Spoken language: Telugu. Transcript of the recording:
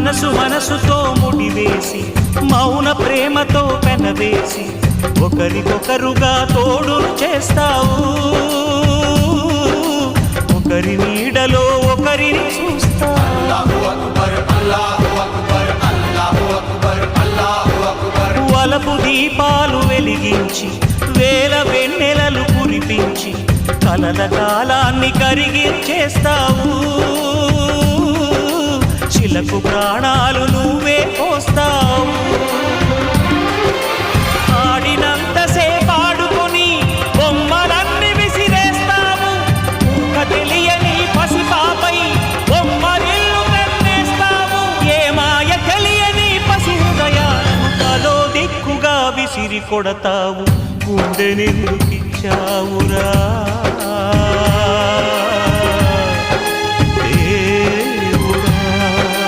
మనసుతో ముడివేసి మౌన ప్రేమతో పెనవేసి ఒకరికొకరుగా తోడును చేస్తావు ఒకరి నీడలో ఒకరిని చూస్తావు వలపు దీపాలు వెలిగించి వేల వెన్నెలలు కురిపించి కలల కాలాన్ని కరిగించేస్తావు చిలకు ప్రాణాలు నువ్వే పోస్తావు ఆడినంతసేపు ఆడుకొని బొమ్మలన్నీ విసిరేస్తావు తెలియని పసిపాపై బొమ్మరిల్లు కన్నేస్తావు ఏ మాయ తెలియని పసి హృదయాలను తలో దిక్కుగా విసిరి కొడతావు గుండెనెందుకిచ్చావురా